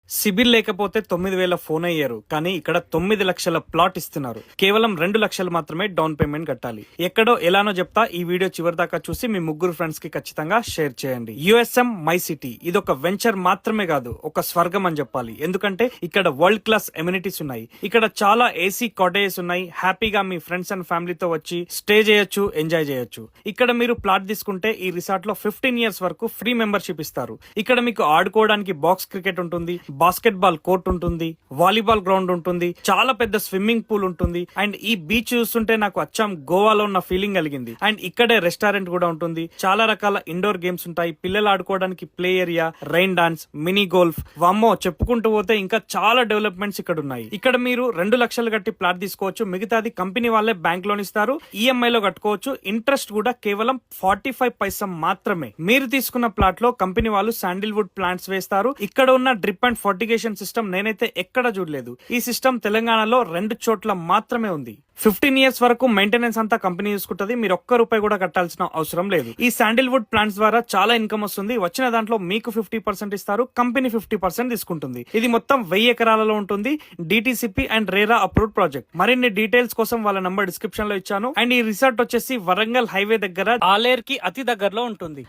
సిబిల్ లేకపోతే 9,000 ఫోన్ అయ్యారు, కానీ ఇక్కడ 9 లక్షల ప్లాట్ ఇస్తున్నారు. కేవలం 2 లక్షలు మాత్రమే డౌన్ పేమెంట్ కట్టాలి. ఎక్కడో ఎలానో చెప్తా, ఈ వీడియో చివరి దాకా చూసి మీ ముగ్గురు ఫ్రెండ్స్ కి ఖచ్చితంగా షేర్ చేయండి. యుఎస్ఎం మై సిటీ ఇది ఒక వెంచర్ మాత్రమే కాదు, ఒక స్వర్గం అని చెప్పాలి. ఎందుకంటే ఇక్కడ వరల్డ్ క్లాస్ ఎమ్యూనిటీస్ ఉన్నాయి. ఇక్కడ చాలా ఏసీ కాటేజెస్ ఉన్నాయి. హ్యాపీగా మీ ఫ్రెండ్స్ అండ్ ఫ్యామిలీతో వచ్చి స్టే చేయొచ్చు, ఎంజాయ్ చేయొచ్చు. ఇక్కడ మీరు ప్లాట్ తీసుకుంటే ఈ రిసార్ట్ లో 15 years వరకు ఫ్రీ మెంబర్షిప్ ఇస్తారు. ఇక్కడ మీకు ఆడుకోవడానికి బాక్స్ క్రికెట్ ఉంటుంది, బాస్కెట్ బాల్ కోర్ట్ ఉంటుంది, వాలీబాల్ గ్రౌండ్ ఉంటుంది, చాలా పెద్ద స్విమ్మింగ్ పూల్ ఉంటుంది. అండ్ ఈ బీచ్ చూస్తుంటే నాకు అచ్చం గోవాలో ఉన్న ఫీలింగ్ కలిగింది. అండ్ ఇక్కడే రెస్టారెంట్ కూడా ఉంటుంది. చాలా రకాల ఇండోర్ గేమ్స్ ఉంటాయి. పిల్లలు ఆడుకోవడానికి play area, rain dance, mini golf, వామ్మో చెప్పుకుంటూ పోతే ఇంకా చాలా డెవలప్మెంట్స్ ఇక్కడ ఉన్నాయి. ఇక్కడ మీరు 2 లక్షలు కట్టి ప్లాట్ తీసుకోవచ్చు. మిగతాది కంపెనీ వాళ్ళే బ్యాంక్ లోన్ ఇస్తారు. ఈఎంఐ లో కట్టుకోవచ్చు. ఇంట్రెస్ట్ కూడా కేవలం 45 పైసా మాత్రమే. మీరు తీసుకున్న ప్లాట్ లో కంపెనీ వాళ్ళు శాండిల్వుడ్ ప్లాంట్స్ వేస్తారు. ఇక్కడ ఉన్న డ్రిప్ అండ్ ఫర్టిగేషన్ సిస్టమ్ నేనైతే ఎక్కడ చూడలేదు. ఈ సిస్టమ్ తెలంగాణలో 2 చోట్ల మాత్రమే ఉంది. 15 years వరకు మెయింటెనెన్స్ అంతా కంపెనీ చూసుకుంటది. మీరు ఒక్క రూపాయి కూడా కట్టాల్సిన అవసరం లేదు. ఈ శాండిల్వుడ్ ప్లాంట్స్ ద్వారా చాలా ఇన్కమ్ వస్తుంది. వచ్చిన దాంట్లో మీకు 50% ఇస్తారు, కంపెనీ 50% తీసుకుంటుంది. ఇది మొత్తం 1000 ఎకరాలలో ఉంటుంది. DTCP and RERA approved project. మరిన్ని డీటెయిల్స్ కోసం వాళ్ళ నంబర్ డిస్క్రిప్షన్ లో ఇచ్చాను. అండ్ ఈ రిసార్ట్ వచ్చేసి వరంగల్ హైవే దగ్గర ఆలేర్ కి అతి దగ్గరలో ఉంటుంది.